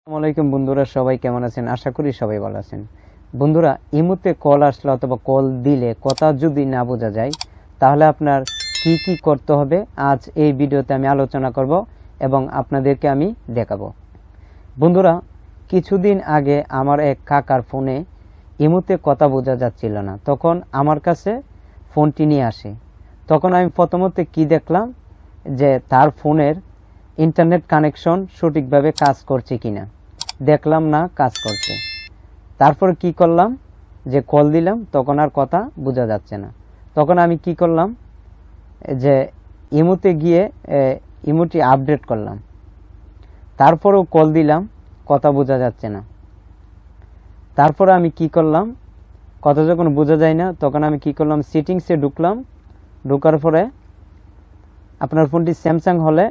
আসসালামু আলাইকুম বন্ধুরা, সবাই কেমন আছেন? আশা করি সবাই ভালো আছেন। বন্ধুরা, ইমোতে কল আসলে অথবা কল দিলে কথা যদি না বোঝা যায় তাহলে আপনার কি কি করতে হবে আজ এই ভিডিওতে আমি আলোচনা করব এবং আপনাদেরকে আমি দেখাবো। বন্ধুরা, কিছুদিন আগে আমার এক কাকার ফোনে ইমোতে কথা বোঝা যাচ্ছিল না, তখন আমার কাছে ফোনটি নিয়ে আসে। তখন আমি প্রথমত কি দেখলাম যে তার ফোনের ইন্টারনেট কানেকশন সঠিকভাবে কাজ করছে কিনা, দেখলাম না কাজ করছে। তারপর কি করলাম, যে কল দিলাম তখন আর কথা বোঝা যাচ্ছে না। তখন আমি কি করলাম, যে ইমোতে গিয়ে ইমোটি আপডেট করলাম। তারপরেও কল দিলাম, কথা বোঝা যাচ্ছে না। তারপরে আমি কি করলাম, কথা যখন বোঝা যায় না তখন আমি কি করলাম, সেটিংসে ঢুকলাম। ঢোকার পরে আপনার ফোনটি স্যামসাং হলে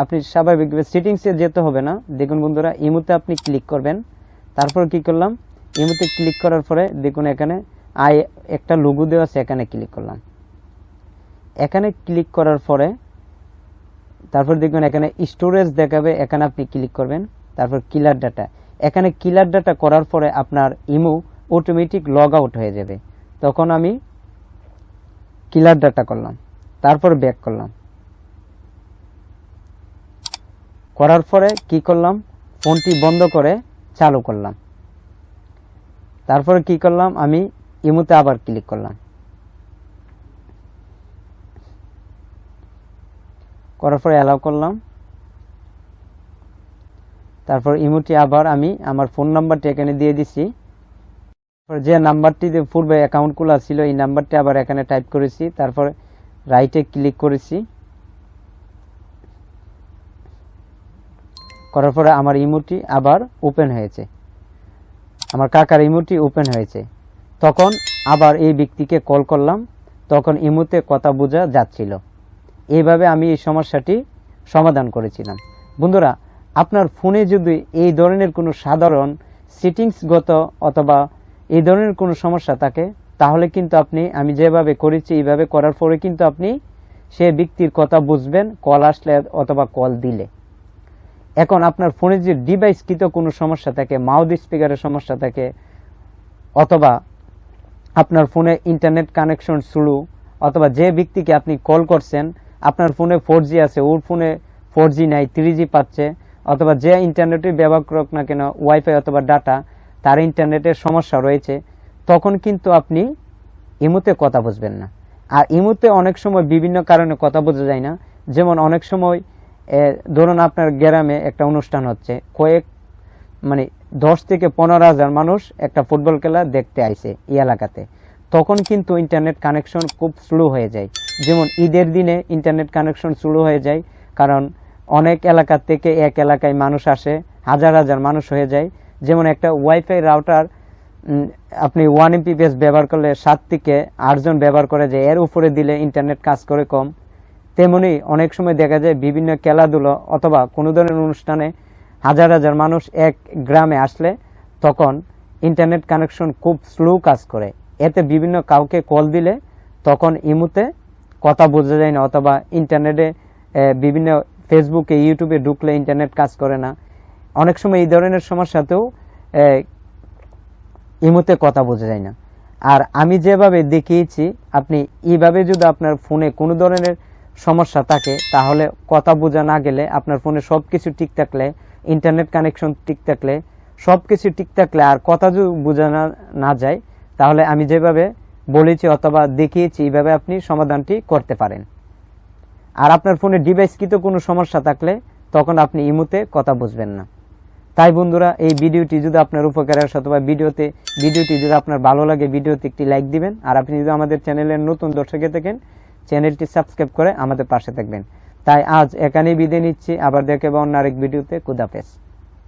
আপনি স্বাভাবিকভাবে সেটিংসে যেতে হবে না। দেখুন বন্ধুরা, ইমোতে আপনি ক্লিক করবেন। তারপর কি করলাম, ইমোতে ক্লিক করার পরে দেখুন এখানে একটা লোগো দেওয়া আছে, এখানে ক্লিক করলাম। এখানে ক্লিক করার পরে তারপর দেখবেন এখানে স্টোরেজ দেখাবে, এখানে আপনি ক্লিক করবেন। তারপর কিলার ডাটা, এখানে কিলার ডাটা করার পরে আপনার ইমো অটোমেটিক লগ আউট হয়ে যাবে। তখন আমি কিলার ডাটা করলাম, তারপর ব্যাক করলাম। করার পরে কি করলাম, ফোনটি বন্ধ করে চালু করলাম। তারপরে কি করলাম, আমি ইমোতে আবার ক্লিক করলাম। করার পরে অ্যালাউ করলাম। তারপর ইমোটি আবার আমি আমার ফোন নাম্বারটি এখানে দিয়ে দিছি। যে নাম্বারটি পূর্বে অ্যাকাউন্ট খোলা ছিল এই নাম্বারটি আবার এখানে টাইপ করেছি। তারপর রাইটে ক্লিক করেছি। করার পরে আমার ইমোটি আবার ওপেন হয়েছে, আমার কাকার ইমোটি ওপেন হয়েছে। তখন আবার এই ব্যক্তিকে কল করলাম, তখন ইমোতে কথা বোঝা যাচ্ছিল। এইভাবে আমি এই সমস্যাটি সমাধান করেছিলাম। বন্ধুরা, আপনার ফোনে যদি এই ধরনের কোনো সাধারণ সেটিংসগত অথবা এই ধরনের কোনো সমস্যা থাকে তাহলে কিন্তু আপনি আমি যেভাবে করেছি এইভাবে করার পরে কিন্তু আপনি সে ব্যক্তির কথা বুঝবেন কল আসলে অথবা কল দিলে। এখন আপনার ফোনে যে ডিভাইসকৃত কোনো সমস্যা থাকে, মাউথ স্পিকারের সমস্যা থাকে, অথবা আপনার ফোনে ইন্টারনেট কানেকশন স্লো, অথবা যে ব্যক্তিকে আপনি কল করছেন আপনার ফোনে 4G আছে, ওর ফোনে 4G নাই, 3G পাচ্ছে, অথবা যে ইন্টারনেটই ব্যবহার করুক না কেন, ওয়াইফাই অথবা ডাটা, তার ইন্টারনেটের সমস্যা রয়েছে, তখন কিন্তু আপনি ইমোতে কথা বুঝবেন না। আর ইমোতে অনেক সময় বিভিন্ন কারণে কথা বোঝা যায় না। যেমন অনেক সময় ধরুন আপনার গ্রামে একটা অনুষ্ঠান হচ্ছে, 10 থেকে 15,000 মানুষ একটা ফুটবল খেলা দেখতে আইছে এই এলাকাতে, তখন কিন্তু ইন্টারনেট কানেকশন খুব স্লো হয়ে যায়। যেমন ঈদের দিনে ইন্টারনেট কানেকশন স্লো হয়ে যায়, কারণ অনেক এলাকা থেকে এক এলাকায় মানুষ আসে, হাজার হাজার মানুষ হয়ে যায়। যেমন একটা ওয়াইফাই রাউটার আপনি 1 Mbps ব্যবহার করলে 7 থেকে 8 জন ব্যবহার করে যায়, এর উপরে দিলে ইন্টারনেট কাজ করে কম। তেমনি অনেক সময় দেখা যায় বিভিন্ন খেলাধুলো অথবা কোনো ধরনের অনুষ্ঠানে হাজার হাজার মানুষ এক গ্রামে আসলে তখন ইন্টারনেট কানেকশন খুব স্লো কাজ করে। এতে বিভিন্ন কাউকে কল দিলে তখন ইমোতে কথা বোঝা যায় না, অথবা ইন্টারনেটে বিভিন্ন ফেসবুকে ইউটিউবে ঢুকলে ইন্টারনেট কাজ করে না। অনেক সময় এই ধরনের সমস্যাতেও ইমোতে কথা বোঝা যায় না। আর আমি যেভাবে দেখিয়েছি আপনি এইভাবে যদি আপনার ফোনে কোনো ধরনের সমস্যা থাকে তাহলে কথা বোঝা না গেলে, আপনার ফোনে সব কিছু ঠিক থাকলে, ইন্টারনেট কানেকশন ঠিক থাকলে, সব কিছু ঠিক থাকলে আর কথা যদি বোঝা না যায় তাহলে আমি যেভাবে বলেছি অথবা দেখিয়েছি এইভাবে আপনি সমাধানটি করতে পারেন। আর আপনার ফোনে ডিভাইসকৃত কোনো সমস্যা থাকলে তখন আপনি ইমোতে কথা বুঝবেন না। তাই বন্ধুরা, এই ভিডিওটি যদি আপনার উপকারে আসে অথবা ভিডিওটি যদি আপনার ভালো লাগে ভিডিওতে একটি লাইক দিবেন। আর আপনি যদি আমাদের চ্যানেলের নতুন দর্শকে থাকেন চ্যানেলটি সাবস্ক্রাইব করে আমাদের পাশে থাকবেন। তাই আজ এখানেই বিদায় নিচ্ছি, আবার দেখাবো অন্য আরেক ভিডিওতে। খুদাহাফেজ।